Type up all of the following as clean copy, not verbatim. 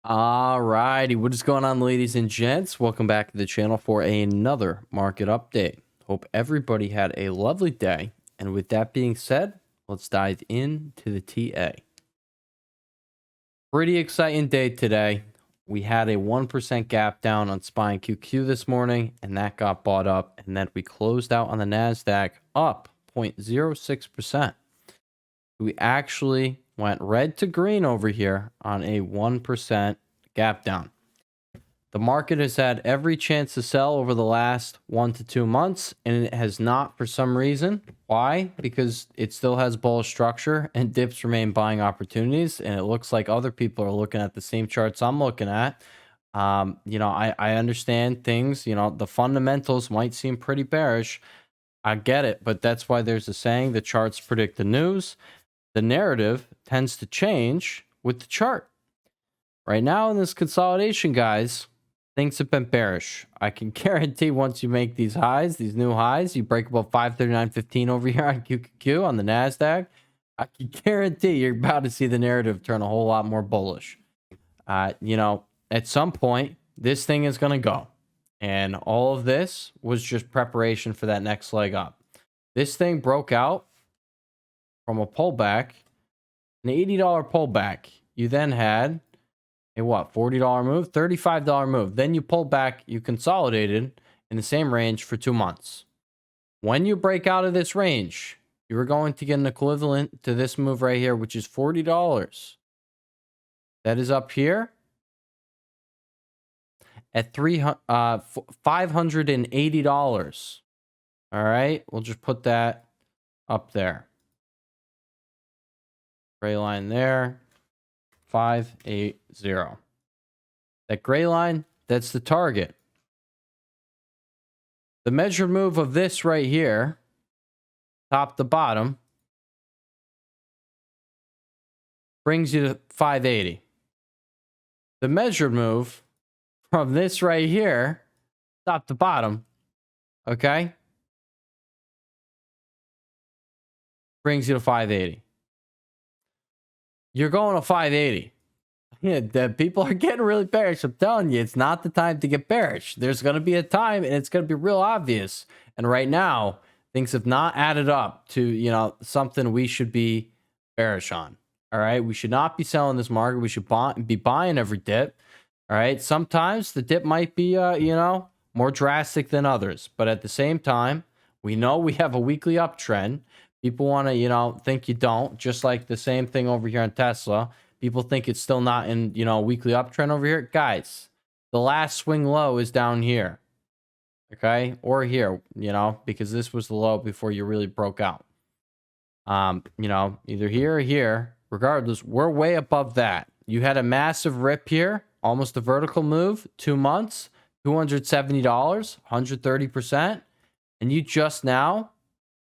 All righty, what is going on, ladies and gents? Welcome back to the channel for another market update. Hope everybody had a lovely day. And with that being said, let's dive into the TA. Pretty exciting day today. We had a 1% gap down on SPY and QQ this morning, and that got bought up. And then we closed out on the NASDAQ up 0.06%. We actually went red to green over here on a 1% gap down. The market has had every chance to sell over the last 1 to 2 months, and it has not for some reason. Why? Because it still has bullish structure and dips remain buying opportunities, and it looks like other people are looking at the same charts I'm looking at. I understand things, the fundamentals might seem pretty bearish. I get it, but that's why there's a saying, the charts predict the news. The narrative tends to change with the chart. Right now in this consolidation, guys, things have been bearish. I can guarantee once you make these highs, these new highs, you break above 539.15 over here on QQQ on the NASDAQ, I can guarantee you're about to see the narrative turn a whole lot more bullish. At some point, this thing is going to go. And all of this was just preparation for that next leg up. This thing broke out from a pullback, an $80 pullback. You then had a $40 move, $35 move. Then you pulled back, you consolidated in the same range for 2 months. When you break out of this range, you are going to get an equivalent to this move right here, which is $40. That is up here at $580. All right, we'll just put that up there. Gray line there, 580. That gray line, that's the target. The measured move of this right here, top to bottom, brings you to 580. The measured move from this right here, top to bottom, okay, brings you to 580. You're going to 580. Yeah, the people are getting really bearish. I'm telling you, it's not the time to get bearish. There's going to be a time, and it's going to be real obvious. And right now, things have not added up to, something we should be bearish on. All right, we should not be selling this market. We should be buying every dip. All right, sometimes the dip might be, more drastic than others. But at the same time, we know we have a weekly uptrend. People want to, think you don't. Just like the same thing over here on Tesla. People think it's still not in, weekly uptrend over here. Guys, the last swing low is down here. Okay? Or here, because this was the low before you really broke out. Either here or here. Regardless, we're way above that. You had a massive rip here. Almost a vertical move. 2 months. $270. 130%. And you just now,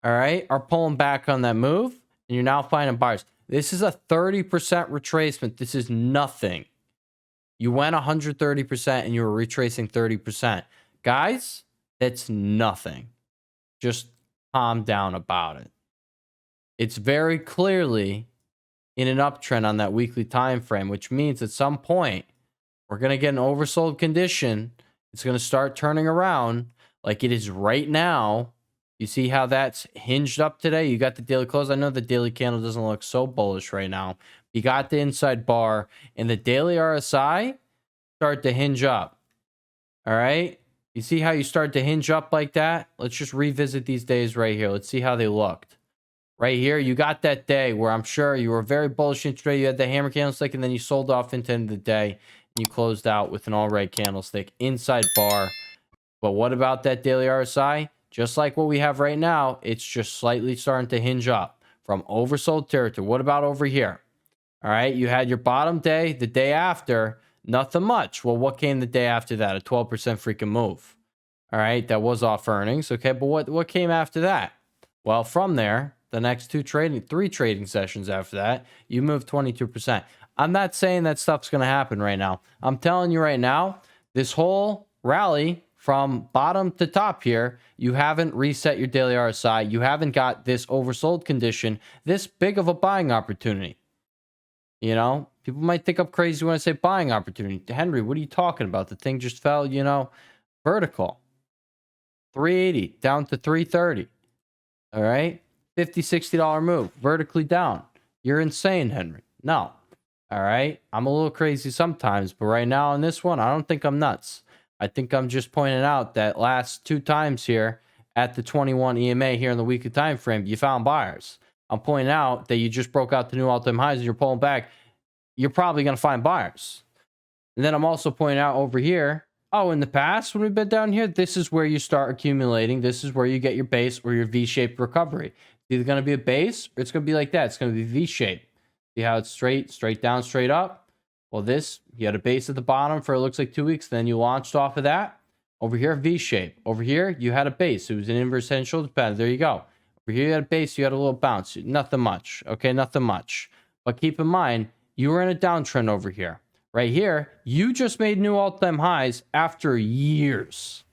all right, are pulling back on that move, and you're now finding buyers. This is a 30% retracement. This is nothing. You went 130% and you were retracing 30%. Guys, that's nothing. Just calm down about it. It's very clearly in an uptrend on that weekly time frame, which means at some point we're going to get an oversold condition. It's going to start turning around like it is right now. You see how that's hinged up today? You got the daily close. I know the daily candle doesn't look so bullish right now. You got the inside bar, and the daily RSI start to hinge up. All right? You see how you start to hinge up like that? Let's just revisit these days right here. Let's see how they looked. Right here, you got that day where I'm sure you were very bullish intraday. You had the hammer candlestick, and then you sold off into the end of the day, and you closed out with an all-red candlestick inside bar. But what about that daily RSI? Just like what we have right now, it's just slightly starting to hinge up from oversold territory. What about over here? All right, you had your bottom day, the day after, nothing much. Well, what came the day after that? A 12% freaking move. All right, that was off earnings. Okay, but what came after that? Well, from there, the next three trading sessions after that, you moved 22%. I'm not saying that stuff's going to happen right now. I'm telling you right now, this whole rally from bottom to top here, you haven't reset your daily RSI. You haven't got this oversold condition, this big of a buying opportunity. You know, people might think I'm crazy when I say buying opportunity. Henry, what are you talking about? The thing just fell, you know, vertical. 380 down to 330. All right. $50, $60 move vertically down. You're insane, Henry. No. All right. I'm a little crazy sometimes, but right now on this one, I don't think I'm nuts. I think I'm just pointing out that last 2 times here at the 21 EMA here in the weekly time frame, you found buyers. I'm pointing out that you just broke out the new all-time highs and you're pulling back. You're probably going to find buyers. And then I'm also pointing out over here, oh, in the past, when we've been down here, this is where you start accumulating. This is where you get your base or your V-shaped recovery. It's either going to be a base or it's going to be like that. It's going to be V-shaped. See how it's straight down, straight up? Well, this, you had a base at the bottom for it looks like 2 weeks. Then you launched off of that. Over here, V-shape. Over here, you had a base. It was an inverse head and shoulders pattern. There you go. Over here, you had a base. You had a little bounce. Nothing much. Okay, nothing much. But keep in mind, you were in a downtrend over here. Right here, you just made new all-time highs after years.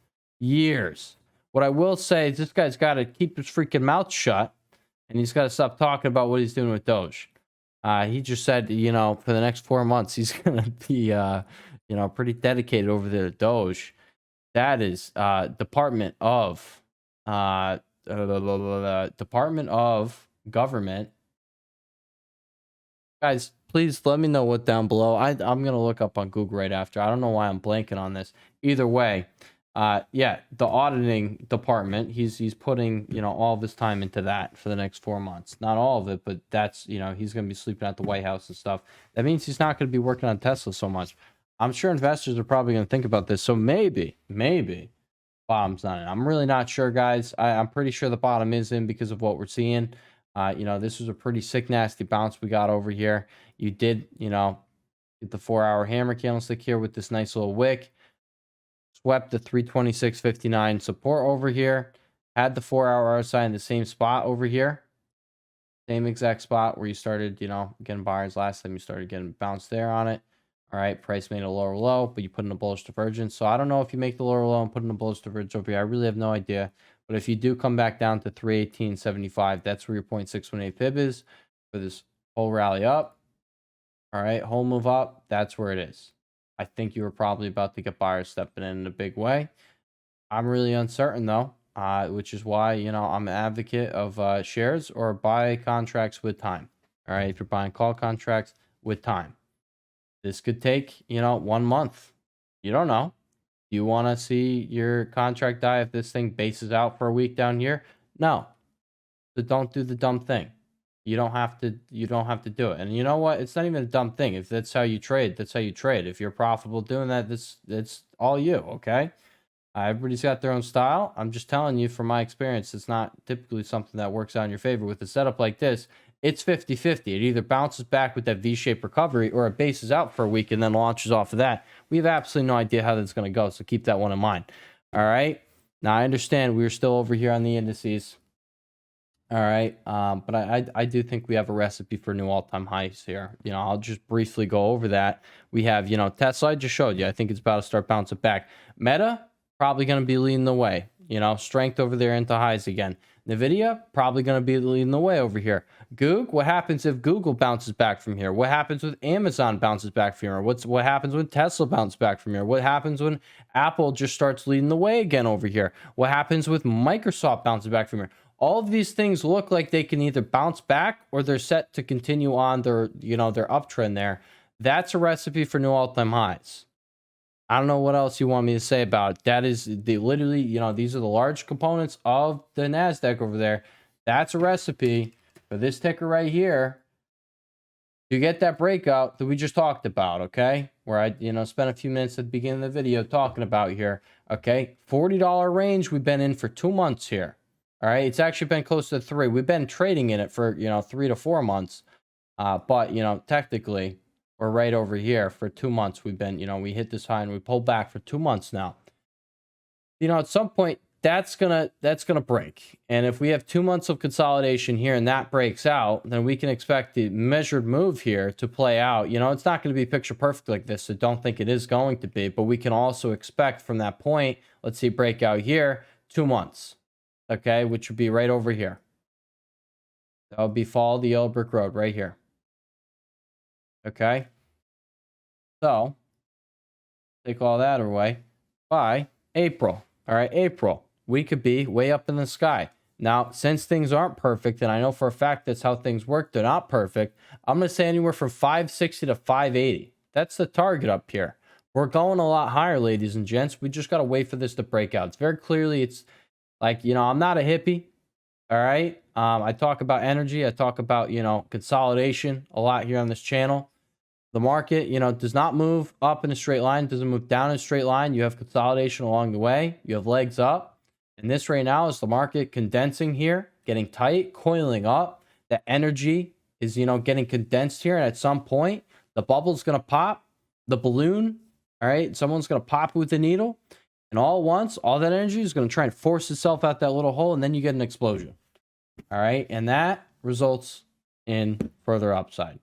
Years. What I will say is this guy's got to keep his freaking mouth shut, and he's got to stop talking about what he's doing with Doge. He just said, you know, for the next 4 months, he's going to be, you know, pretty dedicated over the Doge. That is Department of Government. Guys, please let me know what down below. I'm going to look up on Google right after. I don't know why I'm blanking on this. Either way, yeah, the auditing department, he's putting, you know, all of his time into that for the next 4 months. Not all of it, but that's, you know, he's going to be sleeping at the White House and stuff. That means he's not going to be working on Tesla so much. I'm sure investors are probably going to think about this. So maybe bottom's not in. I'm really not sure, guys. I'm pretty sure the bottom is in because of what we're seeing. You know, this was a pretty sick, nasty bounce we got over here. You did, you know, get the 4-hour hammer candlestick here with this nice little wick. Swept the 326.59 support over here. Had the 4-hour RSI in the same spot over here. Same exact spot where you started, you know, getting buyers last time. You started getting bounced there on it. All right, price made a lower low, but you put in a bullish divergence. So I don't know if you make the lower low and put in a bullish divergence over here. I really have no idea. But if you do come back down to 318.75, that's where your 0.618 fib is for this whole rally up. All right, whole move up, that's where it is. I think you were probably about to get buyers stepping in a big way. I'm really uncertain though, which is why, you know, I'm an advocate of shares or buy contracts with time. All right, if you're buying call contracts with time. This could take, you know, 1 month. You don't know. Do you want to see your contract die if this thing bases out for a week down here? No. So don't do the dumb thing. You don't have to do it. And you know what? It's not even a dumb thing. If that's how you trade, that's how you trade. If you're profitable doing that, it's all you, okay? Everybody's got their own style. I'm just telling you from my experience, it's not typically something that works out in your favor. With a setup like this, it's 50-50. It either bounces back with that V-shaped recovery or it bases out for a week and then launches off of that. We have absolutely no idea how that's going to go, so keep that one in mind. All right? Now, I understand we're still over here on the indices. All right, but I do think we have a recipe for new all-time highs here. You know, I'll just briefly go over that. We have, you know, Tesla, I just showed you. I think it's about to start bouncing back. Meta, probably going to be leading the way. You know, strength over there into highs again. NVDA, probably going to be leading the way over here. Google, what happens if Google bounces back from here? What happens with Amazon bounces back from here? What happens when Tesla bounces back from here? What happens when Apple just starts leading the way again over here? What happens with Microsoft bouncing back from here? All of these things look like they can either bounce back or they're set to continue on their, you know, their uptrend there. That's a recipe for new all-time highs. I don't know what else you want me to say about it. That is the literally, you know, these are the large components of the NASDAQ over there. That's a recipe for this ticker right here to get that breakout that we just talked about, okay? Where I, you know, spent a few minutes at the beginning of the video talking about here, okay? $40 range we've been in for 2 months here. All right, it's actually been close to 3. We've been trading in it for, you know, 3 to 4 months. But, you know, technically, we're right over here for 2 months. We've been, you know, we hit this high and we pulled back for 2 months now. You know, at some point, that's gonna break. And if we have 2 months of consolidation here and that breaks out, then we can expect the measured move here to play out. You know, it's not going to be picture perfect like this, so don't think it is going to be. But we can also expect from that point, let's see, breakout here, 2 months. Okay, which would be right over here. That would be follow the yellow brick road right here. Okay. So take all that away by April. All right, April, we could be way up in the sky. Now, since things aren't perfect, and I know for a fact that's how things work, they're not perfect. I'm going to say anywhere from 560 to 580. That's the target up here. We're going a lot higher, ladies and gents. We just got to wait for this to break out. It's very clearly, it's like, I'm not a hippie. All right. I talk about energy. I talk about, consolidation a lot here on this channel. The market, does not move up in a straight line, doesn't move down in a straight line. You have consolidation along the way. You have legs up. And this right now is the market condensing here, getting tight, coiling up. The energy is, getting condensed here. And at some point, the bubble's going to pop, the balloon, all right? Someone's going to pop with the needle. And all at once, all that energy is going to try and force itself out that little hole. And then you get an explosion. All right. And that results in further upside.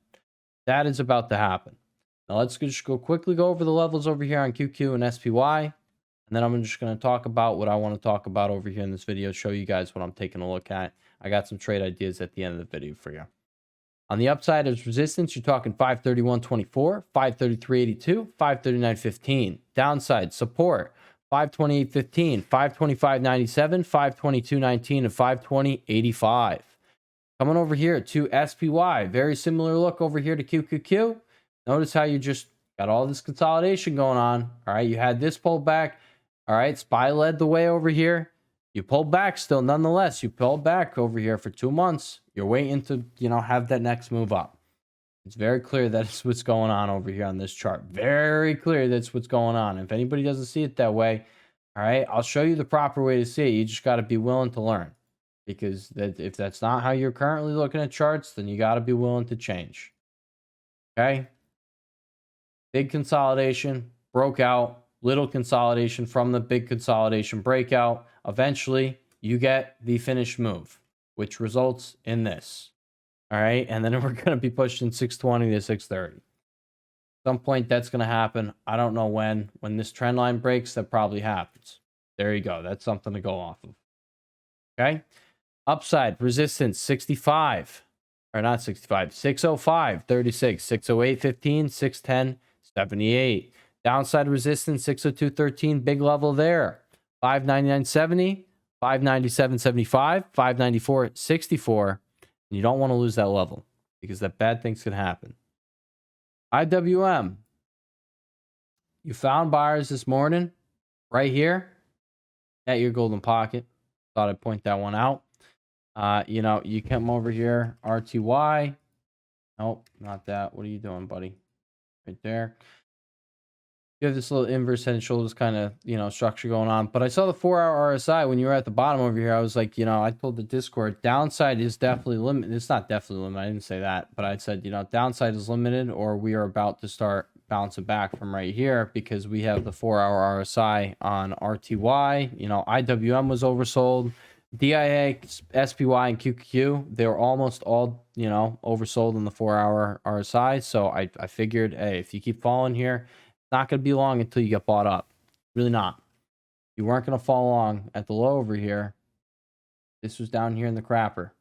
That is about to happen. Now let's just quickly go over the levels over here on QQ and SPY. And then I'm just going to talk about what I want to talk about over here in this video, show you guys what I'm taking a look at. I got some trade ideas at the end of the video for you. On the upside is resistance, you're talking 531.24, 533.82, 539.15. Downside, support, 528.15, 525.97, 522.19, and 520.85. Coming over here to SPY, very similar look over here to QQQ. Notice how you just got all this consolidation going on. All right, you had this pullback. All right, SPY led the way over here. You pulled back still, nonetheless. You pulled back over here for 2 months. You're waiting to, have that next move up. It's very clear that's what's going on over here on this chart. Very clear that's what's going on. If anybody doesn't see it that way, all right, I'll show you the proper way to see it. You just got to be willing to learn. Because if that's not how you're currently looking at charts, then you got to be willing to change. Okay? Big consolidation, broke out, little consolidation from the big consolidation breakout. Eventually, you get the finished move, which results in this. All right? And then we're going to be pushing 620 to 630. At some point, that's going to happen. I don't know when. When this trend line breaks, that probably happens. There you go. That's something to go off of. Okay? Upside resistance 65, or not 65, 605, 36, 608, 15, 610, 78. Downside resistance 602, 13, big level there. 599.70, 597.75, 594.64. And you don't want to lose that level because that bad things can happen. IWM, you found buyers this morning right here at your golden pocket. Thought I'd point that one out. You come over here, RTY. Nope, not that. What are you doing, buddy? Right there. You have this little inverse head and shoulders kind of, structure going on. But I saw the 4-hour RSI when you were at the bottom over here. I was like, I told the Discord, downside is definitely limited. It's not definitely limited. I didn't say that. But I said, downside is limited, or we are about to start bouncing back from right here because we have the 4-hour RSI on RTY. IWM was oversold. DIA, SPY, and QQQ, they were almost all, oversold in the 4-hour RSI. So I figured, hey, if you keep falling here, it's not going to be long until you get bought up. Really not. You weren't going to fall long at the low over here. This was down here in the crapper.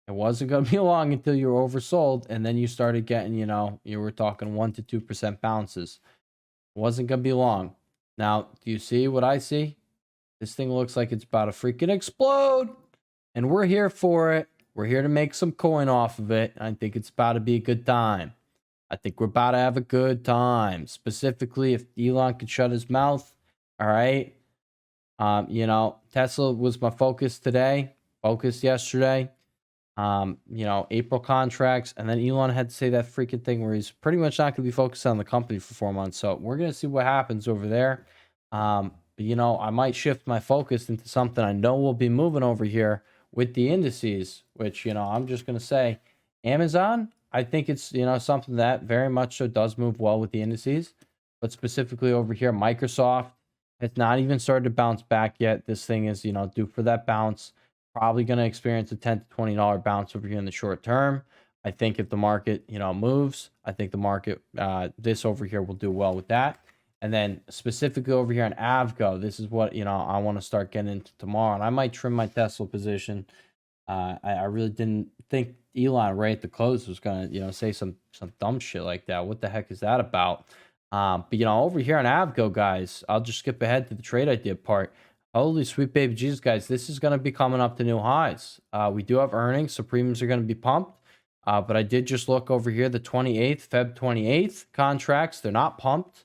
It wasn't going to be long until you were oversold, and then you started getting, you were talking 1 to 2% bounces. It wasn't going to be long. Now, do you see what I see? This thing looks like it's about to freaking explode. And we're here for it. We're here to make some coin off of it. I think it's about to be a good time. I think we're about to have a good time. Specifically, if Elon could shut his mouth. All right. Tesla was my focus today. Focus yesterday. April contracts. And then Elon had to say that freaking thing where he's pretty much not going to be focused on the company for 4 months. So we're going to see what happens over there. I might shift my focus into something I know will be moving over here with the indices, which, I'm just going to say Amazon. I think it's, something that very much so does move well with the indices, but specifically over here, Microsoft has not even started to bounce back yet. This thing is, due for that bounce, probably going to experience a $10 to $20 bounce over here in the short term. I think if the market, moves, I think the market, this over here will do well with that. And then specifically over here on Avgo, this is what, I want to start getting into tomorrow. And I might trim my Tesla position I really didn't think Elon right at the close was gonna, you know, say some dumb shit like that. What the heck is that about? But you know, over here on Avgo, guys, I'll just skip ahead to the trade idea part. Holy sweet baby Jesus, guys, this is gonna be coming up to new highs. We do have earnings, so premiums are gonna be pumped. But I did just look over here, the 28th, Feb 28th contracts, they're not pumped.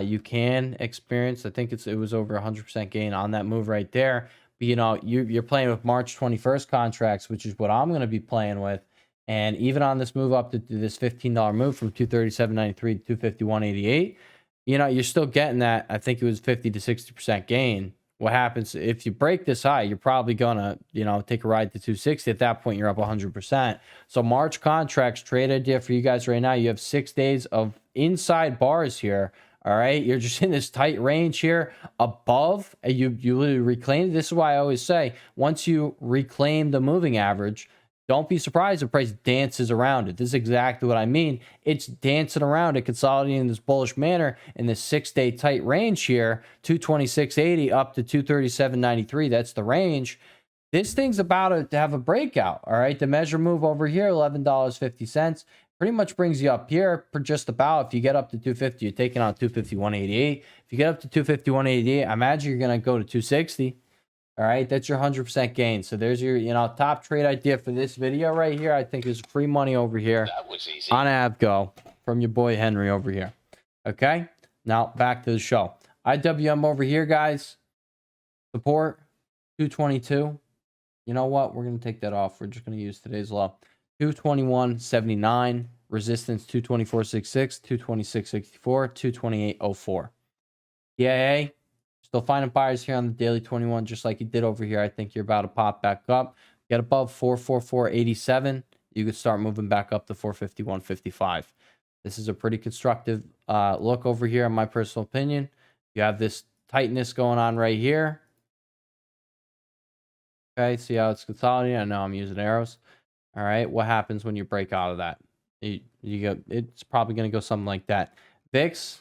You can experience, I think it was over 100% gain on that move right there. But, you know, you're playing with March 21st contracts, which is what I'm going to be playing with. And even on this move up to this $15 move from 237.93 to 251.88, you know, you're still getting that. I think it was 50 to 60% gain. What happens if you break this high? You're probably gonna, you know, take a ride to 260. At that point, you're up 100%. So March contracts, trade idea for you guys right now. You have 6 days of inside bars here. All right, you're just in this tight range here above. You literally reclaim. This is why I always say, once you reclaim the moving average, don't be surprised if price dances around it. This is exactly what I mean. It's dancing around it, consolidating in this bullish manner in this 6-day tight range here, 226.80 up to 237.93. That's the range. This thing's about to have a breakout. All right, the measure move over here, $11.50. Pretty much brings you up here for just about. If you get up to 250, you're taking on 251.88. If you get up to 251.88, I imagine you're going to go to 260. All right, that's your 100% gain. So there's your, you know, top trade idea for this video right here. I think is free money over here on Avgo from your boy Henry over here. Okay, now back to the show. IWM over here, guys. Support 222. You know what? We're going to take that off. We're just going to use today's low. 221.79. Resistance 224.66, 226.64, 228.04. TAA, still finding buyers here on the daily 21, just like you did over here. I think you're about to pop back up. Get above 444.87. You could start moving back up to 451.55. This is a pretty constructive look over here, in my personal opinion. You have this tightness going on right here. Okay, see how it's consolidating? I know I'm using arrows. All right, what happens when you break out of that? You go, it's probably going to go something like that. VIX,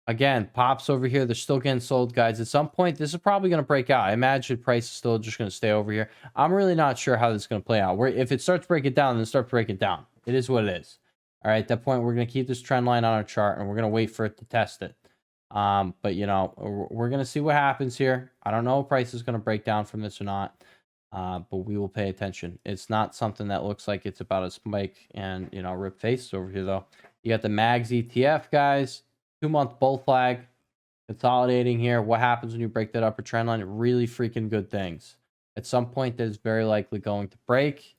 again, pops over here. They're still getting sold, guys. At some point, this is probably going to break out. I imagine price is still just going to stay over here. I'm really not sure how this is going to play out. If it starts breaking down, then start breaking down. It is what it is. All right, at that point, we're going to keep this trend line on our chart, and we're going to wait for it to test it. But, you know, we're going to see what happens here. I don't know if price is going to break down from this or not. But we will pay attention. It's not something that looks like it's about a spike and, you know, rip faces over here, though. You got the MAGS ETF, guys. 2-month bull flag. Consolidating here. What happens when you break that upper trend line? Really freaking good things. At some point, that is very likely going to break.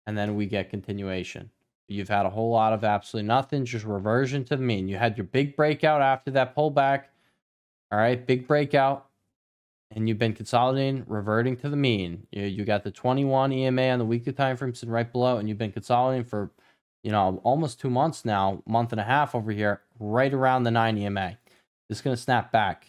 And then we get continuation. You've had a whole lot of absolutely nothing. Just reversion to the mean. You had your big breakout after that pullback. All right, big breakout. And you've been consolidating, reverting to the mean. You got the 21 EMA on the weekly time frame sitting right below, and you've been consolidating for, you know, almost 2 months now, month and a half over here, right around the 9 EMA. This is going to snap back.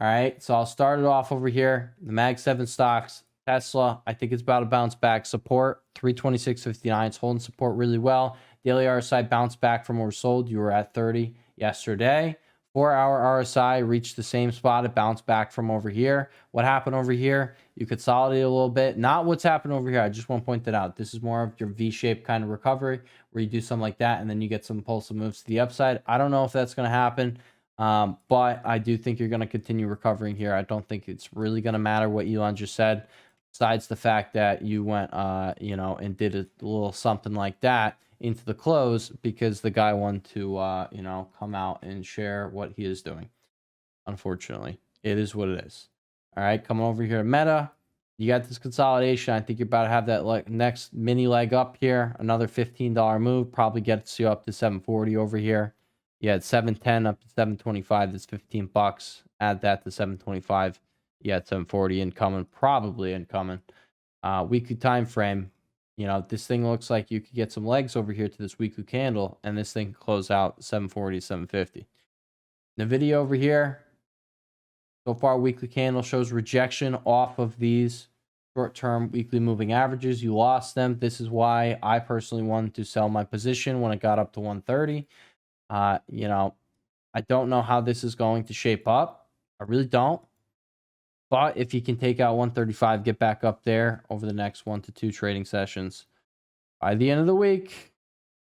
All right, so I'll start it off over here. The Mag 7 stocks, Tesla, I think it's about to bounce back. Support, 326.59. It's holding support really well. Daily RSI bounced back from where we're sold. You were at 30 yesterday. 4-hour RSI reached the same spot. It bounced back from over here. What happened over here? You consolidate a little bit. Not what's happened over here. I just want to point that out. This is more of your V-shaped kind of recovery where you do something like that and then you get some impulsive moves to the upside. I don't know if that's going to happen, but I do think you're going to continue recovering here. I don't think it's really going to matter what Elon just said, besides the fact that you went, you know, and did a little something like that into the close because the guy wanted to, you know, come out and share what he is doing. Unfortunately, it is what it is. All right, coming over here to Meta. You got this consolidation. I think you're about to have that next mini leg up here. Another $15 move. Probably gets you up to 740 over here. You had 710 up to 725. That's $15. Add that to 725. You had 740 incoming. Probably incoming. Weekly time frame. You know, this thing looks like you could get some legs over here to this weekly candle, and this thing could close out 740, 750. NVDA over here. So far, weekly candle shows rejection off of these short-term weekly moving averages. You lost them. This is why I personally wanted to sell my position when it got up to 130. You know, I don't know how this is going to shape up. I really don't. But if you can take out 135, get back up there over the next 1 to 2 trading sessions, by the end of the week,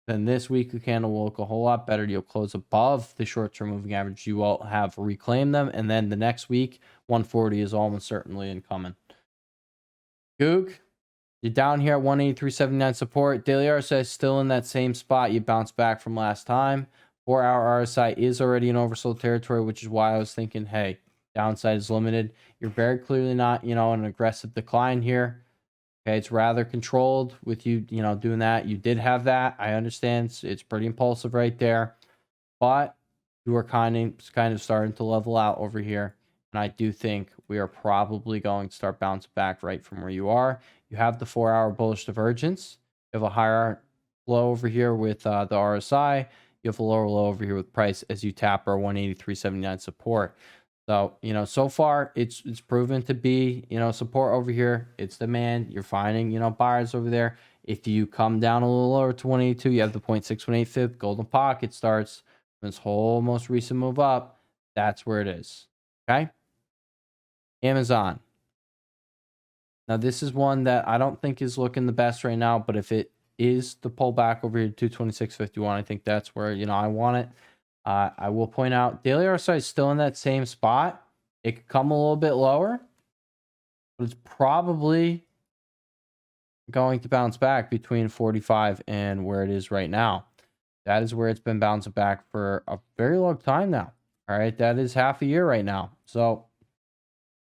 then this weekly candle will look a whole lot better. You'll close above the short-term moving average. You will have reclaimed them. And then the next week, 140 is almost certainly incoming. Goog, you're down here at 183.79 support. Daily RSI is still in that same spot. You bounced back from last time. 4-hour RSI is already in oversold territory, which is why I was thinking, hey, downside is limited. You're very clearly not, an aggressive decline here. Okay, it's rather controlled with you, doing that. You did have that. I understand it's pretty impulsive right there, but you are kind of starting to level out over here. And I do think we are probably going to start bouncing back right from where you are. You have the 4-hour bullish divergence. You have a higher low over here with the RSI. You have a lower low over here with price as you tap our 183.79 support. So, so far it's proven to be, support over here. It's demand. You're finding, buyers over there. If you come down a little lower to 182, you have the 0.618 fib golden pocket starts. This whole most recent move up. That's where it is. Okay. Amazon. Now, this is one that I don't think is looking the best right now, but if it is the pullback over here to 226.51, I think that's where, I want it. I will point out daily RSI is still in that same spot. It could come a little bit lower, but it's probably going to bounce back between 45 and where it is right now. That is where it's been bouncing back for a very long time now. All right, that is half a year right now. So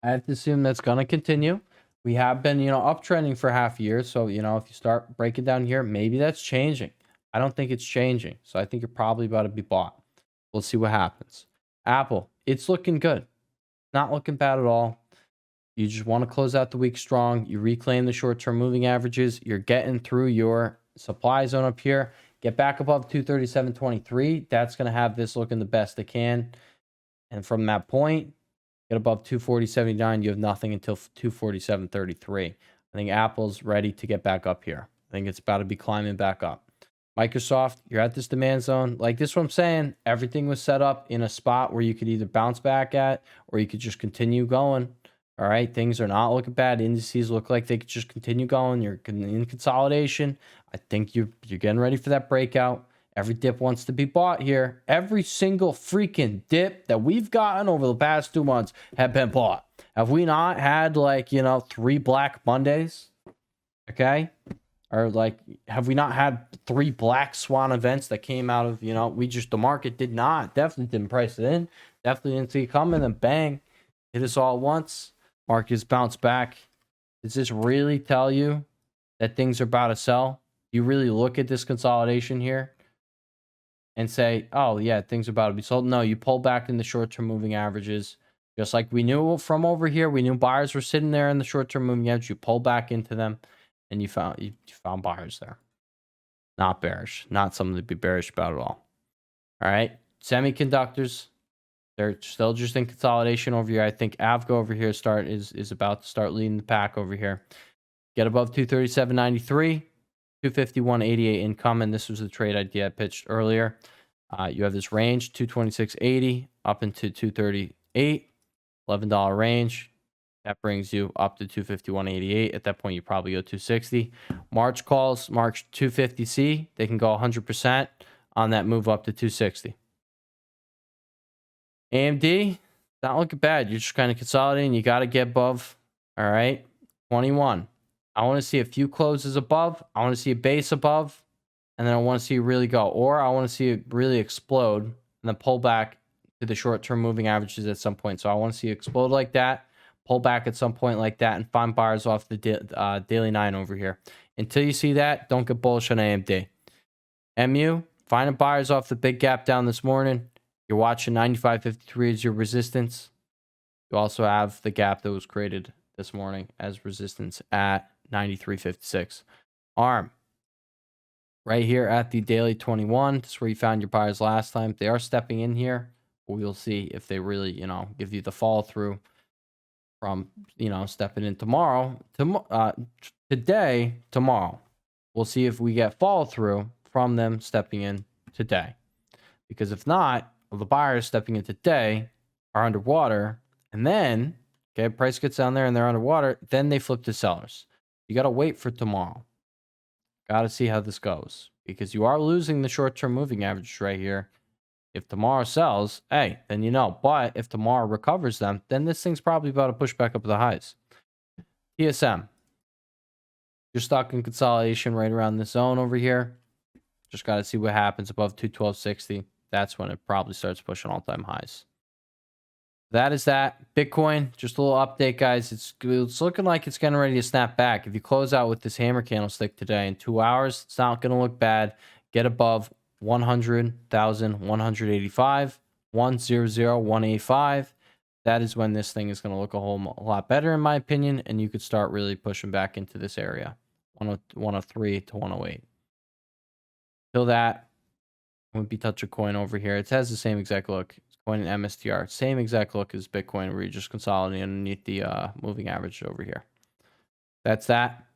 I have to assume that's going to continue. We have been, uptrending for half a year. So, if you start breaking down here, maybe that's changing. I don't think it's changing. So I think you're probably about to be bought. We'll see what happens. Apple, it's looking good. Not looking bad at all. You just want to close out the week strong. You reclaim the short-term moving averages. You're getting through your supply zone up here. Get back above 237.23. That's going to have this looking the best it can. And from that point, get above 240.79. You have nothing until 247.33. I think Apple's ready to get back up here. I think it's about to be climbing back up. Microsoft, you're at this demand zone. Like this, what I'm saying, everything was set up in a spot where you could either bounce back at or you could just continue going. All right, things are not looking bad. Indices look like they could just continue going. You're in consolidation. I think you're getting ready for that breakout. Every dip wants to be bought here. Every single freaking dip that we've gotten over the past 2 months have been bought. Have we not had 3 Black Mondays? Okay. Or have we not had 3 black swan events that came out of, the market definitely didn't price it in. Definitely didn't see it coming, and bang, hit us all at once. Markets bounce back. Does this really tell you that things are about to sell? You really look at this consolidation here and say, oh yeah, things are about to be sold. No, you pull back in the short-term moving averages. Just like we knew from over here, we knew buyers were sitting there in the short-term moving average. You pull back into them. And you found buyers there. Not bearish. Not something to be bearish about at all. All right. Semiconductors, they're still just in consolidation over here. I think Avgo over here is about to start leading the pack over here. Get above 237.93, 251.88 income. And this was the trade idea I pitched earlier. You have this range, 226.80 up into 238, $11 range. That brings you up to 251.88. At that point, you probably go 260. March calls, March 250C. They can go 100% on that move up to 260. AMD, not looking bad. You're just kind of consolidating. You got to get above. All right. 21. I want to see a few closes above. I want to see a base above. And then I want to see it really go. Or I want to see it really explode and then pull back to the short-term moving averages at some point. So I want to see it explode like that. Pull back at some point like that and find buyers off the daily 9 over here. Until you see that, don't get bullish on AMD. MU, finding buyers off the big gap down this morning. You're watching 95.53 as your resistance. You also have the gap that was created this morning as resistance at 93.56. ARM, right here at the daily 21. This is where you found your buyers last time. They are stepping in here. We'll see if they really, give you the follow through from, stepping in tomorrow. Today, tomorrow. We'll see if we get follow through from them stepping in today. Because if not, well, the buyers stepping in today are underwater. And then Okay, price gets down there and they're underwater, then they flip to sellers. You got to wait for tomorrow. Got to see how this goes because you are losing the short-term moving average right here. If tomorrow sells, hey, then you know. But if tomorrow recovers them, then this thing's probably about to push back up to the highs. TSM. You're stuck in consolidation right around this zone over here. Just got to see what happens above 212.60. That's when it probably starts pushing all-time highs. That is that. Bitcoin, just a little update, guys. It's looking like it's getting ready to snap back. If you close out with this hammer candlestick today in 2 hours, it's not going to look bad. Get above 100,185, 100,185. That is when this thing is going to look a whole lot better, in my opinion, and you could start really pushing back into this area, 103 to 108. Till that, wouldn't be touch a coin over here. It has the same exact look. Coin and MSTR, same exact look as Bitcoin, where you're just consolidating underneath the moving average over here. That's that.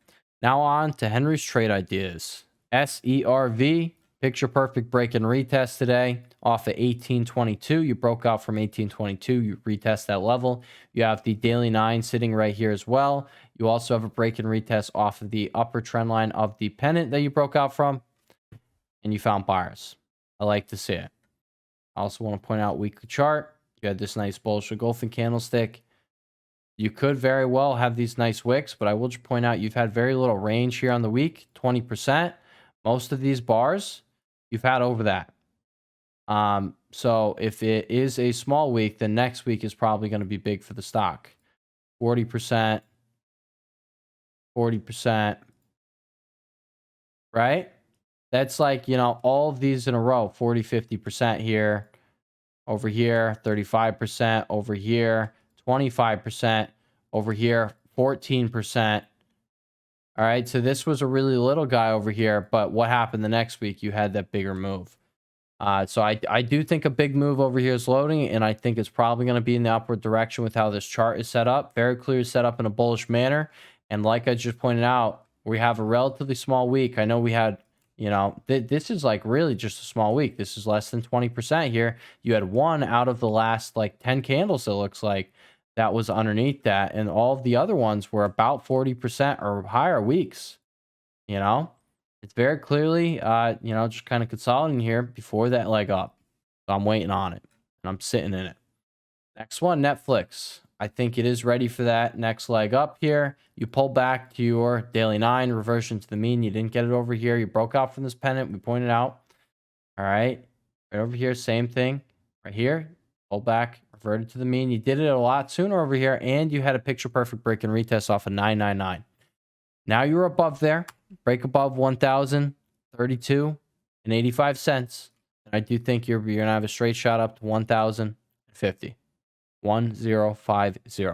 Now on to Henry's trade ideas. SERV, picture perfect break and retest today off at 1822. You broke out from 1822. You retest that level. You have the daily 9 sitting right here as well. You also have a break and retest off of the upper trend line of the pennant that you broke out from, and you found buyers. I like to see it. I also want to point out weekly chart. You had this nice bullish engulfing candlestick. You could very well have these nice wicks, but I will just point out you've had very little range here on the week, 20%. Most of these bars, you've had over that. So if it is a small week, then next week is probably going to be big for the stock. 40%, 40%, right? That's like, you know, all of these in a row, 40, 50% here, over here, 35%, over here, 25%, over here, 14%. All right, so this was a really little guy over here, but what happened the next week? You had that bigger move. So I do think a big move over here is loading, and I think it's probably going to be in the upward direction with how this chart is set up. Very clear set up in a bullish manner. And like I just pointed out, we have a relatively small week. I know we had, you know, this is like really just a small week. This is less than 20% here. You had one out of the last like 10 candles, it looks like, that was underneath that. And all of the other ones were about 40% or higher weeks, you know? It's very clearly, you know, just kind of consolidating here before that leg up. So I'm waiting on it, and I'm sitting in it. Next one, Netflix. I think it is ready for that next leg up here. You pull back to your daily 9, reversion to the mean. You didn't get it over here. You broke out from this pennant. We pointed out. All right. Right over here, same thing. Right here, pull back, reverted to the mean. You did it a lot sooner over here, and you had a picture perfect break and retest off of 999. Now you're above there. Break above 1,032.85 cents. And I do think you're going to have a straight shot up to 1,050. 1050.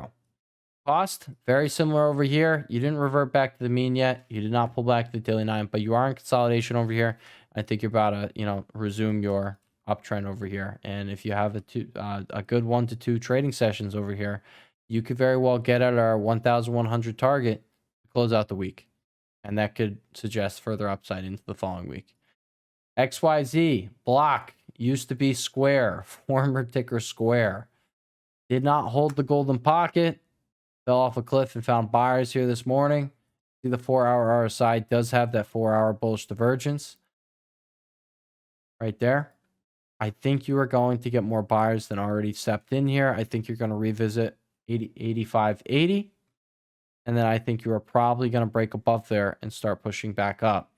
Cost, very similar over here. You didn't revert back to the mean yet. You did not pull back to the daily 9, but you are in consolidation over here. I think you're about to, you know, resume your uptrend over here. And if you have a good 1 to 2 trading sessions over here, you could very well get at our 1,100 target to close out the week. And that could suggest further upside into the following week. XYZ, block, used to be Square, former ticker Square. Did not hold the golden pocket. Fell off a cliff and found buyers here this morning. See the 4-hour RSI does have that 4-hour bullish divergence. Right there. I think you are going to get more buyers than already stepped in here. I think you're going to revisit 85.80. And then I think you are probably going to break above there and start pushing back up.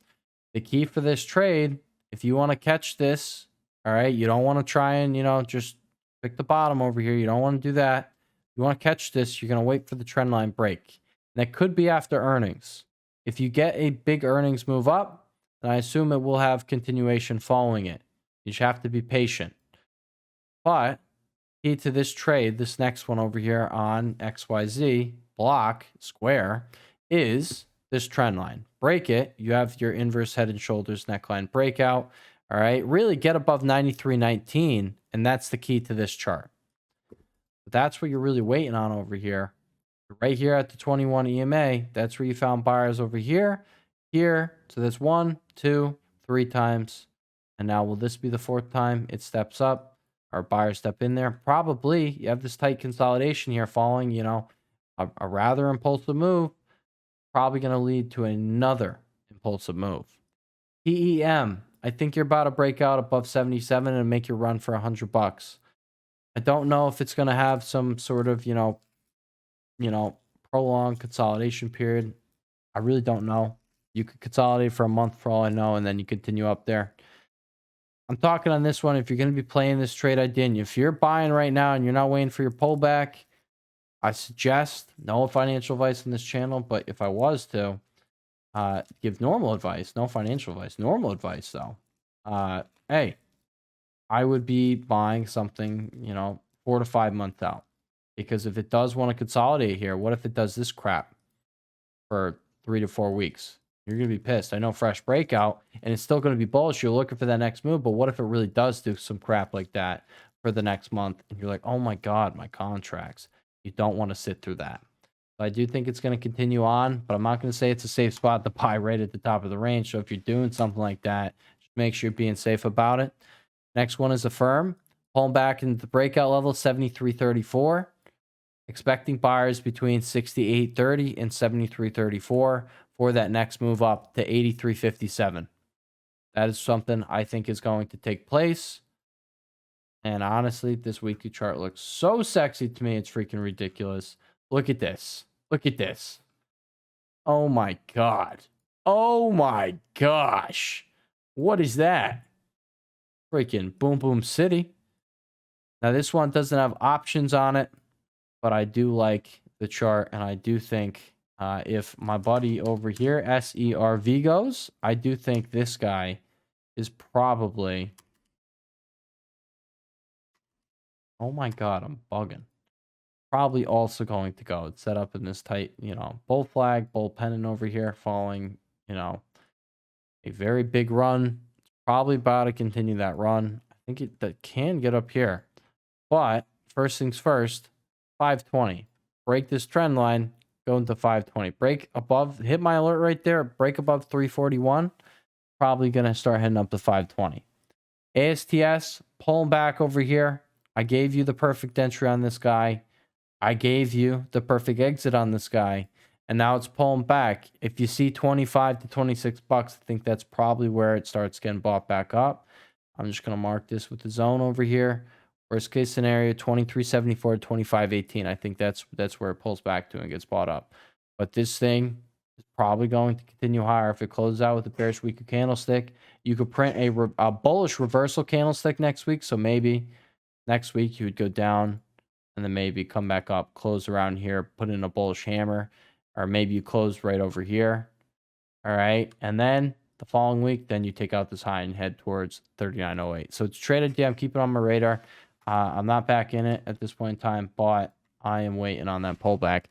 The key for this trade, if you want to catch this, all right, you don't want to try and, you know, just pick the bottom over here. You don't want to do that. You want to catch this, you're going to wait for the trend line break. And that could be after earnings. If you get a big earnings move up, then I assume it will have continuation following it. You just have to be patient. But key to this trade, this next one over here on XYZ, block, Square, is this trend line. Break it. You have your inverse head and shoulders neckline breakout. All right. Really get above 93.19. And that's the key to this chart. That's what you're really waiting on over here. Right here at the 21 EMA. That's where you found buyers over here. Here. So that's 1, 2, 3 times. And now will this be the 4th time it steps up? or buyers step in there? Probably. You have this tight consolidation here following, a rather impulsive move. Probably going to lead to another impulsive move. PEM, I think you're about to break out above 77 and make your run for $100. I don't know if it's going to have some sort of, prolonged consolidation period. I really don't know. You could consolidate for a month for all I know, and then you continue up there. I'm talking on this one. If you're going to be playing this trade I did, if you're buying right now and you're not waiting for your pullback, I suggest, no financial advice on this channel, but if I was to give normal advice, no financial advice, normal advice though, hey, I would be buying something, 4 to 5 months out. Because if it does want to consolidate here, what if it does this crap for 3 to 4 weeks? You're going to be pissed. I know fresh breakout, and it's still going to be bullish. You're looking for that next move, but what if it really does do some crap like that for the next month? And you're like, oh my God, my contracts. You don't want to sit through that. So I do think it's going to continue on, but I'm not going to say it's a safe spot to buy right at the top of the range. So if you're doing something like that, just make sure you're being safe about it. Next one is Affirm. Pulling back into the breakout level, 73.34. Expecting buyers between 68.30 and 73.34 for that next move up to 83.57. That is something I think is going to take place. And honestly, this weekly chart looks so sexy to me. It's freaking ridiculous. Look at this. Look at this. Oh my God. Oh my gosh. What is that? Freaking Boom Boom City. Now, this one doesn't have options on it, but I do like the chart, and I do think if my buddy over here, SERV, goes, I do think this guy is probably... Oh my God, I'm bugging. Probably also going to go. It's set up in this tight, bull flag, bull pennant over here, following, a very big run. It's probably about to continue that run. I think that can get up here. But first things first, 520. Break this trend line, go into 520. Break above, hit my alert right there, break above 341. Probably going to start heading up to 520. ASTS, pulling back over here. I gave you the perfect entry on this guy. I gave you the perfect exit on this guy. And now it's pulling back. If you see 25 to 26 bucks, I think that's probably where it starts getting bought back up. I'm just going to mark this with the zone over here. Worst case scenario, 23.74 to 25.18. I think that's where it pulls back to and gets bought up. But this thing is probably going to continue higher. If it closes out with a bearish weekly candlestick, you could print a bullish reversal candlestick next week. So maybe next week you would go down and then maybe come back up, close around here, put in a bullish hammer, or maybe you close right over here. All right. And then the following week, then you take out this high and head towards 39.08. So it's traded. Yeah, I'm keeping it on my radar. I'm not back in it at this point in time, but I am waiting on that pullback.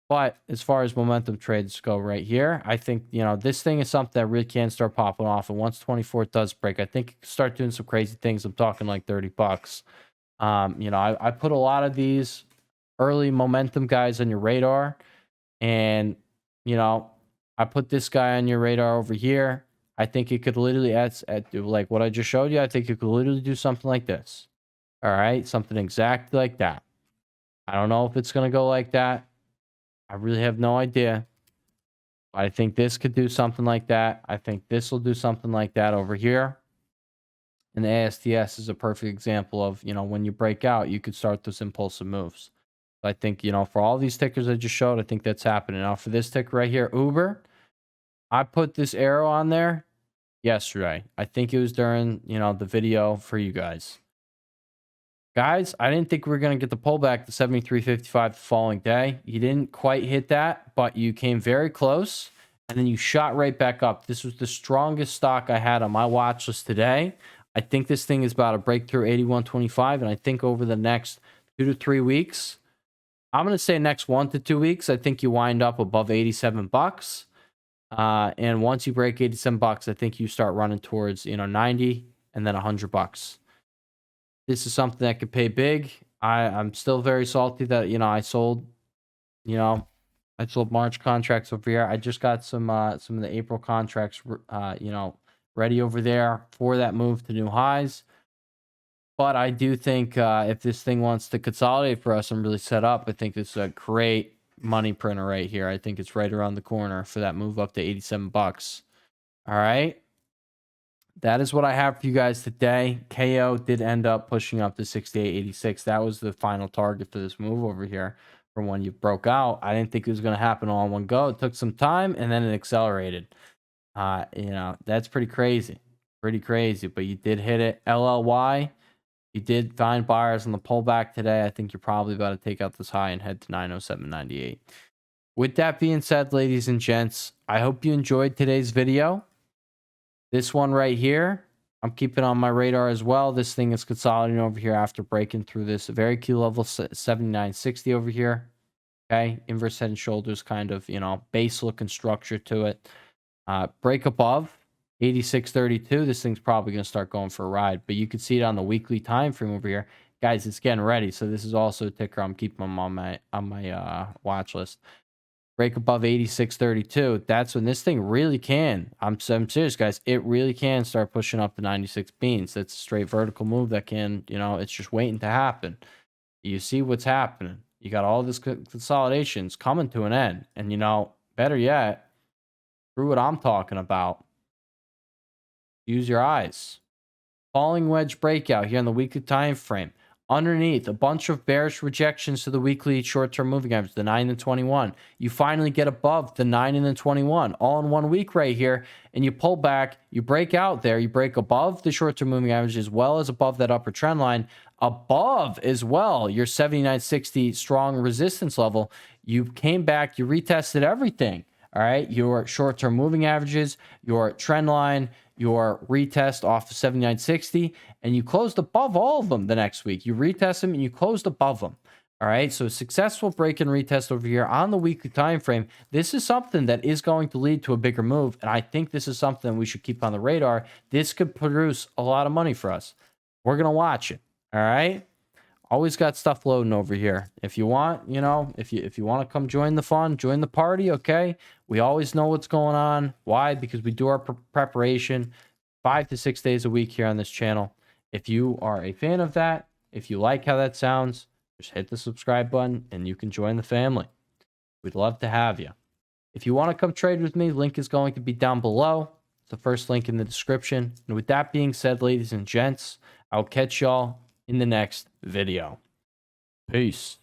But as far as momentum trades go right here, I think, this thing is something that really can start popping off. And once 24 does break, I think it can start doing some crazy things. I'm talking like 30 bucks. I put a lot of these early momentum guys on your radar. And, I put this guy on your radar over here. I think it could literally, at like what I just showed you, I think it could literally do something like this. All right, something exactly like that. I don't know if it's going to go like that. I really have no idea. But I think this could do something like that. I think this will do something like that over here. And the ASTS is a perfect example of, when you break out, you could start those impulsive moves. I think, for all these tickers I just showed, I think that's happening. Now, for this ticker right here, Uber, I put this arrow on there yesterday. I think it was during, the video for you guys. Guys, I didn't think we were going to get the pullback to 73.55 the following day. You didn't quite hit that, but you came very close, and then you shot right back up. This was the strongest stock I had on my watch list today. I think this thing is about to break through 81.25, and I think over the next 2 to 3 weeks, I'm going to say next 1 to 2 weeks, I think you wind up above 87 bucks. And once you break 87 bucks, I think you start running towards, 90 and then 100 bucks. This is something that could pay big. I'm still very salty that, I sold March contracts over here. I just got some of the April contracts, ready over there for that move to new highs. But I do think if this thing wants to consolidate for us and really set up, I think this is a great money printer right here. I think it's right around the corner for that move up to 87 bucks. All right. That is what I have for you guys today. KO did end up pushing up to 68.86. That was the final target for this move over here from when you broke out. I didn't think it was going to happen all in one go. It took some time and then it accelerated. You know, that's pretty crazy. Pretty crazy, but you did hit it. LLY, you did find buyers on the pullback today. I think you're probably about to take out this high and head to 907.98. With that being said, ladies and gents, I hope you enjoyed today's video. This one right here, I'm keeping on my radar as well. This thing is consolidating over here after breaking through this very key level 79.60 over here. Okay, inverse head and shoulders kind of, you know, base looking structure to it. Break above 86.32. This thing's probably going to start going for a ride, but you can see it on the weekly time frame over here. Guys, it's getting ready. So this is also a ticker I'm keeping them on my watch list. Break above 86.32. That's when this thing really can. I'm serious, guys. It really can start pushing up to 96 beans. It's a straight vertical move that can, you know, it's just waiting to happen. You see what's happening. You got all this consolidations coming to an end. And, you know, better yet, through what I'm talking about, use your eyes. Falling wedge breakout here on the weekly time frame. Underneath, a bunch of bearish rejections to the weekly short-term moving average, the 9 and 21. You finally get above the 9 and the 21 all in 1 week right here, and you pull back, you break out there, you break above the short-term moving average as well as above that upper trend line, above as well your 79.60 strong resistance level. You came back, you retested everything. All right, your short-term moving averages, your trend line, your retest off of 79.60, and you closed above all of them the next week. You retest them and you closed above them. All right, so successful break and retest over here on the weekly time frame. This is something that is going to lead to a bigger move, and I think this is something we should keep on the radar. This could produce a lot of money for us. We're gonna watch it. All right. Always got stuff loading over here. If you want, you know, if you want to come join the fun, join the party, okay? We always know what's going on. Why? Because we do our preparation 5 to 6 days a week here on this channel. If you are a fan of that, if you like how that sounds, just hit the subscribe button and you can join the family. We'd love to have you. If you want to come trade with me, link is going to be down below. It's the first link in the description. And with that being said, ladies and gents, I'll catch y'all in the next video. Peace.